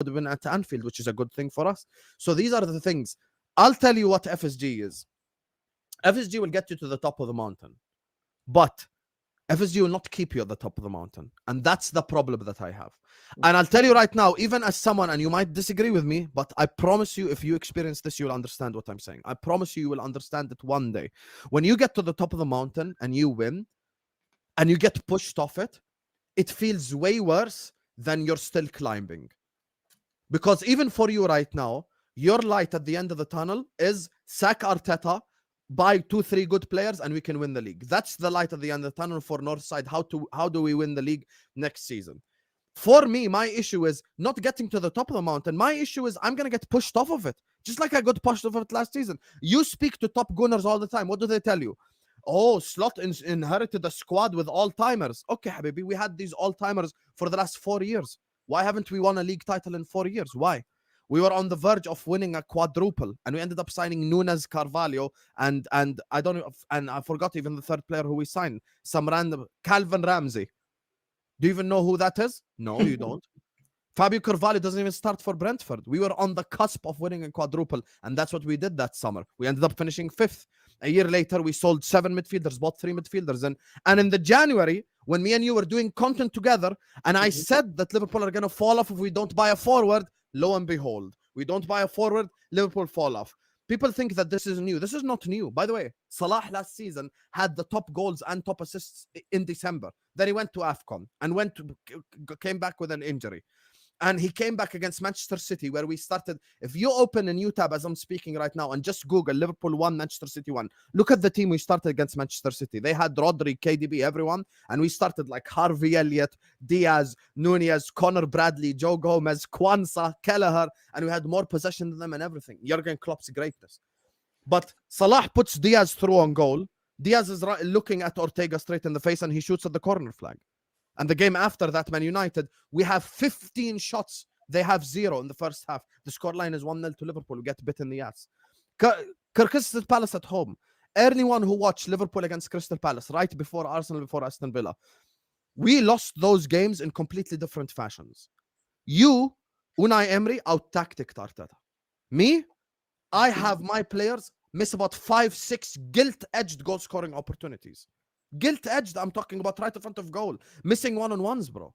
win at Anfield, which is a good thing for us. So these are the things. I'll tell you what FSG is. FSG will get you to the top of the mountain, but FSG will not keep you at the top of the mountain. And that's the problem that I have. And I'll tell you right now, even as someone, and you might disagree with me, but I promise you, if you experience this, you'll understand what I'm saying. I promise you will understand it one day. When you get to the top of the mountain and you win, and you get pushed off it, it feels way worse than you're still climbing. Because even for you right now, your light at the end of the tunnel is sack Arteta, buy 2-3 good players, and we can win the league. That's the light at the end of the tunnel for Northside. How do we win the league next season? For me, my issue is not getting to the top of the mountain. My issue is I'm going to get pushed off of it, just like I got pushed off of it last season. You speak to top gunners all the time. What do they tell you? Oh, Slot inherited a squad with all-timers. Okay, Habibi, we had these all-timers for the last 4 years. Why haven't we won a league title in 4 years? Why? We were on the verge of winning a quadruple, and we ended up signing Nunes, Carvalho, and I don't know, and I forgot even the third player who we signed, some random Calvin Ramsey. Do you even know who that is? No, you don't. Fabio Carvalho doesn't even start for Brentford. We were on the cusp of winning a quadruple, and that's what we did that summer. We ended up finishing 5th. A year later, we sold 7 midfielders, bought 3 midfielders. And in the January, when me and you were doing content together, and I said that Liverpool are going to fall off if we don't buy a forward, lo and behold, we don't buy a forward, Liverpool fall off. People think that this is new. This is not new. By the way, Salah last season had the top goals and top assists in December. Then he went to AFCON and came back with an injury. And he came back against Manchester City, where we started. If you open a new tab as I'm speaking right now and just Google Liverpool 1, Manchester City 1, look at the team we started against Manchester City. They had Rodri, KDB, everyone. And we started like Harvey Elliott, Diaz, Nunez, Connor Bradley, Joe Gomez, Kwanzaa, Kelleher. And we had more possession than them and everything. Jurgen Klopp's greatness. But Salah puts Diaz through on goal. Diaz is looking at Ortega straight in the face, and he shoots at the corner flag. And the game after that, Man United, we have 15 shots. They have 0 in the first half. The scoreline is 1-0 to Liverpool. We get bit in the ass. Crystal Palace at home. Anyone who watched Liverpool against Crystal Palace right before Arsenal, before Aston Villa, we lost those games in completely different fashions. You, Unai Emery, out-tacticked Arteta. Me, I have my players miss about 5-6 gilt-edged goal-scoring opportunities. Gilt-edged, I'm talking about right in front of goal. Missing one-on-ones, bro.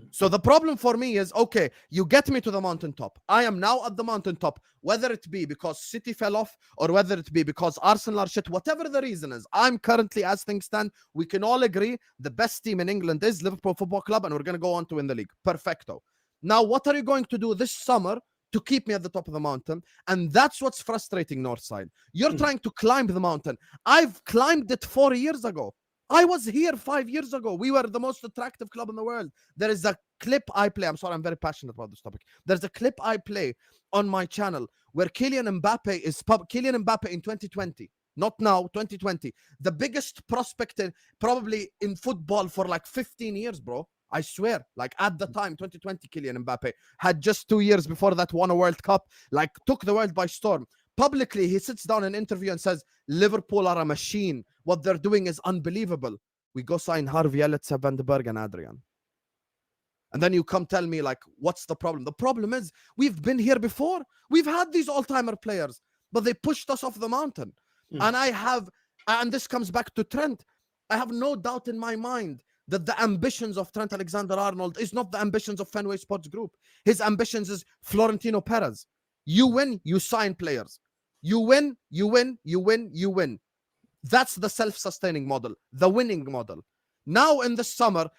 So the problem for me is, okay, you get me to the mountaintop. I am now at the mountaintop, whether it be because City fell off or whether it be because Arsenal are shit, whatever the reason is. I'm currently, as things stand, we can all agree the best team in England is Liverpool Football Club, and we're going to go on to win the league. Perfecto. Now, what are you going to do this summer to keep me at the top of the mountain? And that's what's frustrating Northside. You're trying to climb the mountain. I've climbed it 4 years ago. I was here 5 years ago. We were the most attractive club in the world. There is a clip I play. I'm sorry, I'm very passionate about this topic. There's a clip I play on my channel where Kylian Mbappe in 2020, not now, 2020, the biggest prospect probably in football for like 15 years, bro. I swear, like at the time, 2020, Kylian Mbappe had just 2 years before that won a World Cup, like took the world by storm. Publicly, he sits down in an interview and says, Liverpool are a machine. What they're doing is unbelievable. We go sign Harvey Elliott, Sepp van den Berg, and Adrian. And then you come tell me, like, what's the problem? The problem is we've been here before. We've had these all-timer players, but they pushed us off the mountain. And this comes back to Trent. I have no doubt in my mind that the ambitions of Trent Alexander-Arnold is not the ambitions of Fenway Sports Group. His ambitions is Florentino Perez. You win, you sign players. You win, you win, you win, you win. That's the self-sustaining model, the winning model. Now in the summer,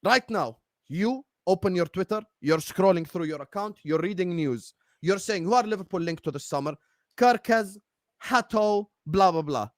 right now, you open your Twitter, you're scrolling through your account, you're reading news. You're saying, who are Liverpool linked to this summer? Kerkez, Hato, blah, blah, blah.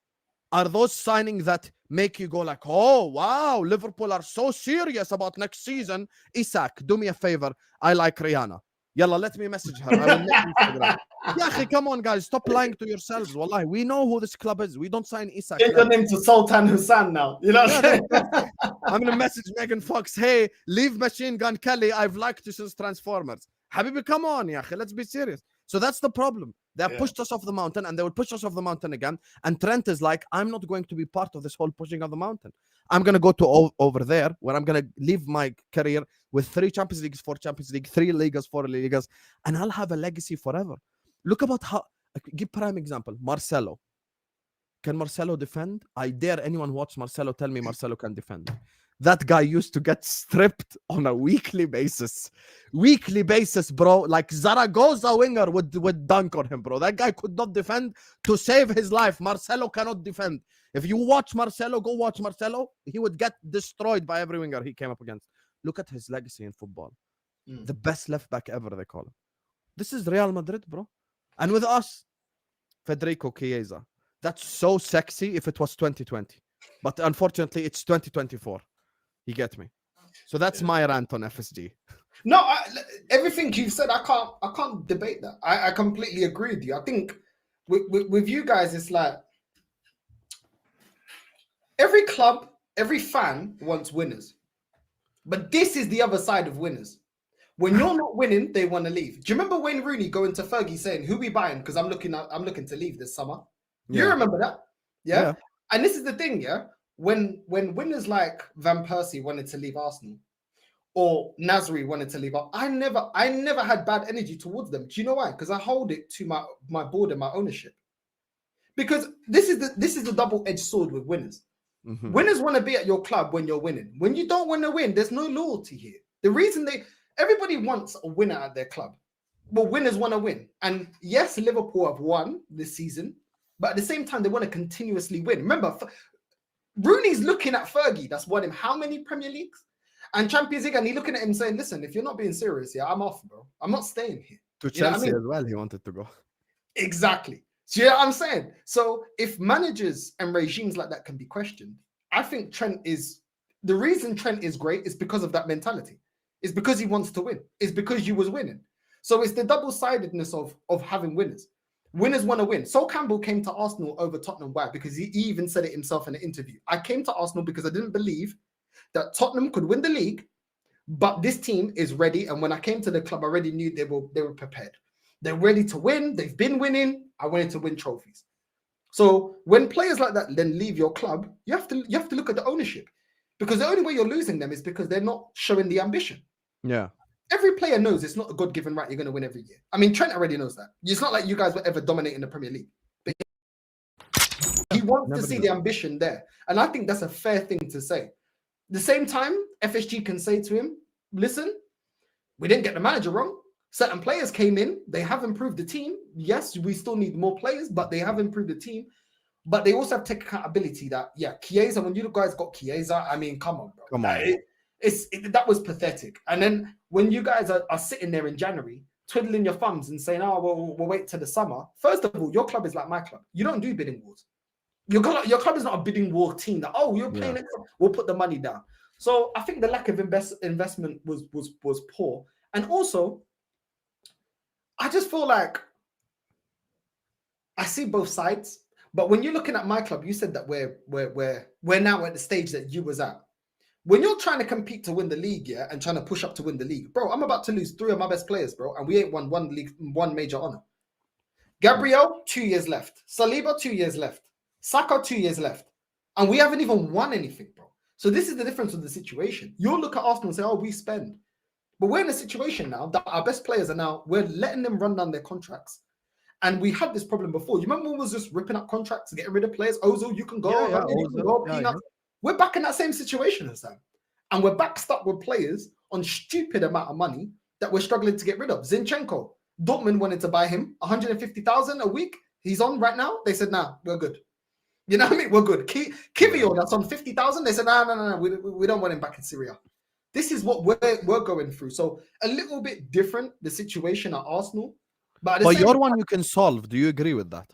Are those signings that make you go like, oh, wow, Liverpool are so serious about next season? Isak, do me a favor. I like Rihanna. Yalla, let me message her. I will make Instagram. Yeah, come on, guys. Stop lying to yourselves. Wallahi, we know who this club is. We don't sign Isak. Change the name to Sultan Hussein now. You know what I'm saying? I'm going to message Megan Fox. Hey, leave Machine Gun Kelly. I've liked you since Transformers. Habibi, come on, ya. Let's be serious. So that's the problem. They have pushed us off the mountain, and they will push us off the mountain again. And Trent is like, I'm not going to be part of this whole pushing of the mountain. I'm gonna go to over there where I'm gonna leave my career with 3 Champions Leagues, 4 Champions League, 3 Ligas, 4 Ligas, and I'll have a legacy forever. Look about how. Give prime example. Marcelo. Can Marcelo defend? I dare anyone who watch Marcelo tell me Marcelo can defend. That guy used to get stripped on a weekly basis. Weekly basis, bro. Like Zaragoza winger would dunk on him, bro. That guy could not defend to save his life. Marcelo cannot defend. If you watch Marcelo, go watch Marcelo. He would get destroyed by every winger he came up against. Look at his legacy in football. The best left back ever, they call him. This is Real Madrid, bro. And with us, Federico Chiesa. That's so sexy if it was 2020. But unfortunately, it's 2024. You get me? So that's my rant on FSG. No, everything you've said, I can't debate that. I completely agree with you. I think with you guys, it's like every club, every fan wants winners. But this is the other side of winners. When you're not winning, they want to leave. Do you remember Wayne Rooney going to Fergie saying, "Who we buying? Because I'm looking to leave this summer." You remember that? Yeah. And this is the thing, yeah. When winners like Van Persie wanted to leave Arsenal, or Nasri wanted to leave, I never had bad energy towards them. Do you know why? Because I hold it to my board and my ownership. Because this is the double-edged sword with winners. Mm-hmm. Winners want to be at your club when you're winning. When you don't want to win, there's no loyalty here. The reason everybody wants a winner at their club. Well, winners want to win. And yes, Liverpool have won this season, but at the same time, they want to continuously win. Remember, Rooney's looking at Fergie, that's won him how many Premier Leagues and Champions League, and he's looking at him saying, "Listen, if you're not being serious, I'm off, bro. I'm not staying here." To Chelsea as well, he wanted to go. Exactly. So, you know what I'm saying? So if managers and regimes like that can be questioned, I think the reason Trent is great is because of that mentality. It's because he wants to win. It's because you was winning. So it's the double-sidedness of having winners. Winners want to win. Sol Campbell came to Arsenal over Tottenham. Why? Because he even said it himself in an interview. I came to Arsenal because I didn't believe that Tottenham could win the league, but this team is ready. And when I came to the club, I already knew they were prepared. They're ready to win. They've been winning. I wanted to win trophies. So when players like that then leave your club, you have to look at the ownership, because the only way you're losing them is because they're not showing the ambition. Yeah. Every player knows it's not a God-given right you're going to win every year. I mean, Trent already knows that. It's not like you guys were ever dominating the Premier League. But he wants to see the ambition there. And I think that's a fair thing to say. At the same time, FSG can say to him, "Listen, we didn't get the manager wrong. Certain players came in. They have improved the team. Yes, we still need more players, but they have improved the team. But they also have to take accountability that, Chiesa, when you guys got Chiesa, I mean, come on, bro. Come on. That was pathetic. And then when you guys are sitting there in January, twiddling your thumbs and saying, "Oh, well, we'll wait till the summer." First of all, your club is like my club. You don't do bidding wars. Your club is not a bidding war team that, you're playing it, we'll put the money down. So I think the lack of investment was poor. And also, I just feel like I see both sides. But when you're looking at my club, you said that we're now at the stage that you was at. When you're trying to compete to win the league, and trying to push up to win the league, bro, I'm about to lose 3 of my best players, bro, and we ain't won one major honor. Gabriel, 2 years left. Saliba, 2 years left. Saka, 2 years left. And we haven't even won anything, bro. So this is the difference with the situation. You'll look at Arsenal and say, we spend. But we're in a situation now that our best players we're letting them run down their contracts. And we had this problem before. You remember when we was just ripping up contracts, getting rid of players? Ozil, you can go. You can go. Peanuts. We're back in that same situation as them. And we're back stuck with players on stupid amount of money that we're struggling to get rid of. Zinchenko, Dortmund wanted to buy him 150,000 a week. He's on right now. They said, "Nah, we're good." You know what I mean? We're good. Kivio, that's on 50,000. They said, "No, we don't want him back in Syria." This is what we're going through. So a little bit different, the situation at Arsenal. But your one you can solve. Do you agree with that?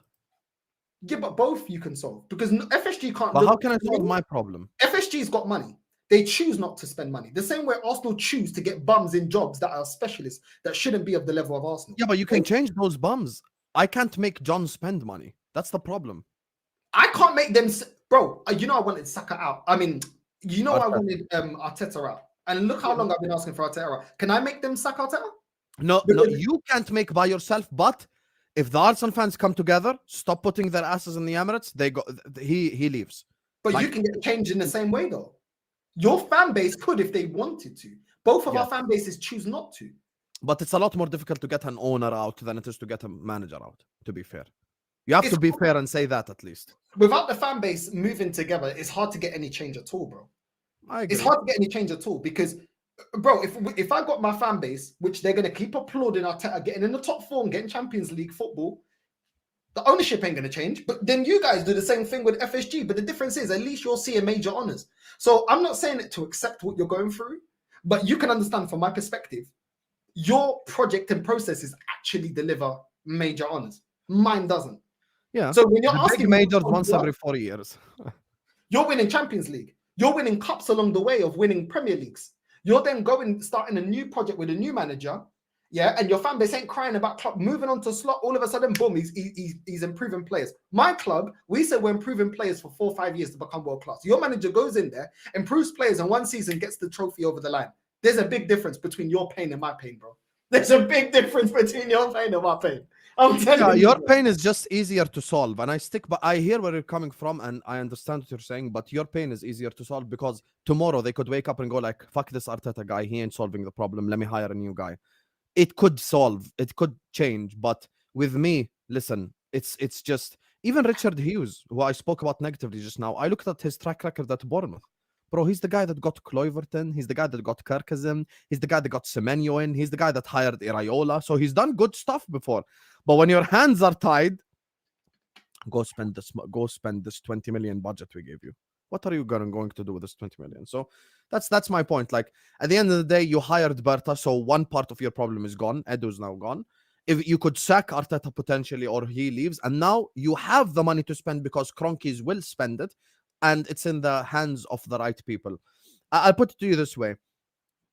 Yeah, but both you can solve, because FSG can't. But how can I solve my problem? FSG's got money. They choose not to spend money. The same way Arsenal choose to get bums in jobs that are specialists that shouldn't be of the level of Arsenal. Yeah, but you can change those bums. I can't make John spend money. That's the problem. I can't make them, bro. I wanted Saka out. I mean, I wanted Arteta out. And look how long I've been asking for Arteta out. Can I make them sack Arteta? No, you can't make by yourself. But if the Arsenal fans come together, stop putting their asses in the Emirates, he leaves. But Like- you can get changed in the same way, though. Your fan base could if they wanted to. Both of our fan bases choose not to. But it's a lot more difficult to get an owner out than it is to get a manager out, to be fair. You have to be fair and say that at least. Without the fan base moving together, it's hard to get any change at all, bro. I agree. It's hard to get any change at all because, bro, if I got my fan base, which they're going to keep applauding Arteta getting in the top four and getting Champions League football, the ownership ain't going to change. But then you guys do the same thing with FSG. But the difference is at least you'll see a major honours. So I'm not saying it to accept what you're going through, but you can understand from my perspective, your project and processes actually deliver major honours. Mine doesn't. Yeah. So when you're The asking big majors once every 4 years. you're winning Champions League. You're winning cups along the way of winning Premier Leagues. You're then starting a new project with a new manager. Yeah, and your fan base ain't crying about club moving on to slot. All of a sudden, boom, he's improving players. My club, we said we're improving players for 4 or 5 years to become world class. Your manager goes in there, improves players, and one season gets the trophy over the line. There's a big difference between your pain and my pain, bro. There's a big difference between your pain and my pain. I'm telling you. Your pain is just easier to solve, and but I hear where you're coming from, and I understand what you're saying. But your pain is easier to solve because tomorrow they could wake up and go like, "Fuck this Arteta guy, he ain't solving the problem. Let me hire a new guy." It could solve, it could change, but with me, listen, it's just even Richard Hughes, who I spoke about negatively just now. I looked at his track record at Bournemouth. Bro, he's the guy that got Kluivert, he's the guy that got Kirkazim, he's the guy that got Semenyo in, he's the guy that hired Iraola. So he's done good stuff before. But when your hands are tied, go spend this 20 million budget we gave you. What are you going to do with this 20 million? So that's my point. Like at the end of the day, you hired Berta, so one part of your problem is gone. Edu's now gone. If you could sack Arteta potentially, or he leaves, and now you have the money to spend because Kroenkes will spend it, and it's in the hands of the right people. I'll put it to you this way: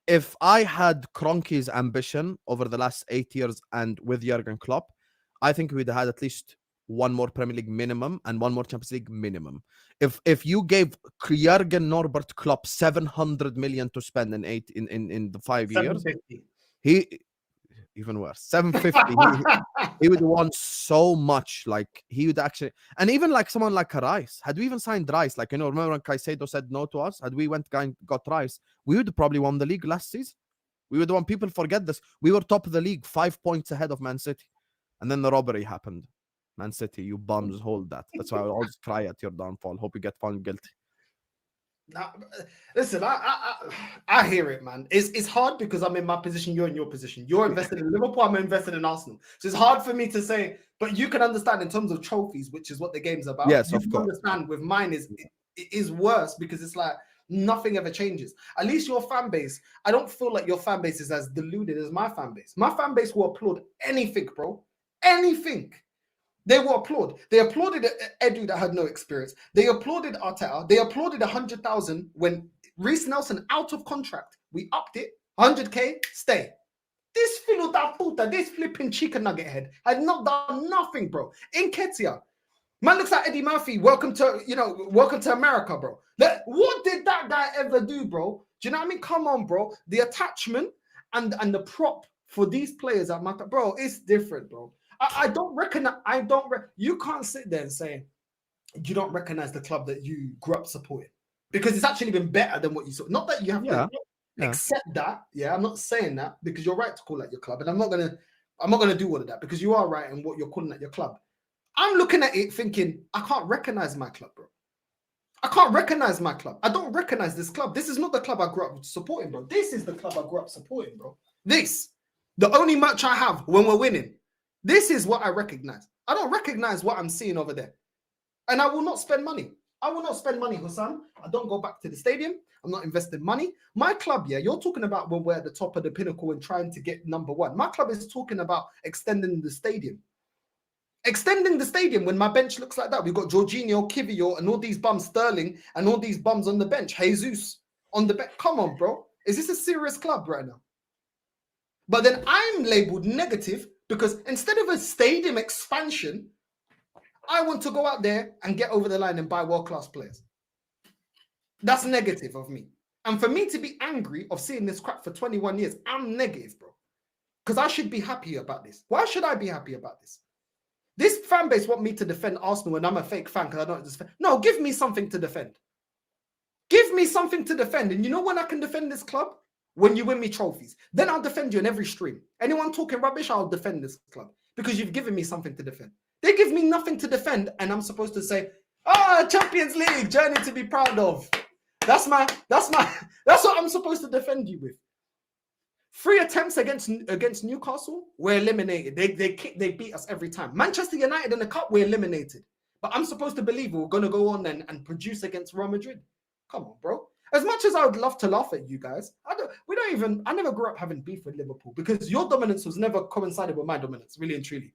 if I had Kroenkes' ambition over the last 8 years and with Jurgen Klopp, I think we'd had at least one more Premier League minimum and one more Champions League minimum. If you gave Jurgen Norbert Klopp 700 million to spend in the 5 years, he even worse 750. He would want so much. Like he would actually, and even like someone like Rice. Had we even signed Rice, like remember when Caicedo said no to us? Had we got Rice, we would probably won the league last season. We would want people forget this. We were top of the league, 5 points ahead of Man City, and then the robbery happened. Man City, you bums, hold that. That's why I always cry at your downfall. Hope you get found guilty. Now, listen, I hear it, man. It's hard because I'm in my position, you're in your position. You're invested in Liverpool, I'm invested in Arsenal. So it's hard for me to say, but you can understand in terms of trophies, which is what the game's about. Yes, you of can course. understand with mine it is worse because it's like nothing ever changes. At least your fan base, I don't feel like your fan base is as deluded as my fan base. My fan base will applaud anything, bro. Anything. They will applaud. They applauded Edu that had no experience. They applauded Arteta. They applauded 100,000 when Reece Nelson out of contract. We upped it. 100K, stay. This filo da puta, this flipping chicken nugget head had not done nothing, bro. Nketiah. Man looks like Eddie Murphy. Welcome to America, bro. What did that guy ever do, bro? Do you know what I mean? Come on, bro. The attachment and the prop for these players at Maka, bro, it's different, bro. I don't recognize. You can't sit there and say you don't recognize the club that you grew up supporting because it's actually been better than what you saw. Not that you have to accept that. Yeah, I'm not saying that because you're right to call that your club, and I'm not gonna do all of that because you are right in what you're calling that your club. I'm looking at it thinking I can't recognize my club, bro. I can't recognize my club. I don't recognize this club. This is not the club I grew up supporting, bro. This is the club I grew up supporting, bro. The only match I have when we're winning. This is what I recognize. I don't recognize what I'm seeing over there. And I will not spend money. I will not spend money, Hassan. I don't go back to the stadium. I'm not investing money. My club, yeah, you're talking about when we're at the top of the pinnacle and trying to get number one. My club is talking about extending the stadium. Extending the stadium when my bench looks like that. We've got Jorginho, Kivior, and all these bums, Sterling, and all these bums on the bench. Jesus on the bench. Come on, bro. Is this a serious club right now? But then I'm labeled negative because instead of a stadium expansion, I want to go out there and get over the line and buy world-class players. That's negative of me. And for me to be angry of seeing this crap for 21 years, I'm negative, bro. Because I should be happy about this. Why should I be happy about this? This fan base want me to defend Arsenal and I'm a fake fan because I don't defend. No, give me something to defend. Give me something to defend. And you know when I can defend this club? When you win me trophies. Then I'll defend you in every stream. Anyone talking rubbish, I'll defend this club because you've given me something to defend. They give me nothing to defend and I'm supposed to say, Champions League, journey to be proud of. That's what I'm supposed to defend you with. 3 attempts against Newcastle, we're eliminated. They beat us every time. Manchester United in the cup, we're eliminated. But I'm supposed to believe we're going to go on and produce against Real Madrid. Come on, bro. As much as I would love to laugh at you guys, I never grew up having beef with Liverpool because your dominance was never coincided with my dominance, really and truly.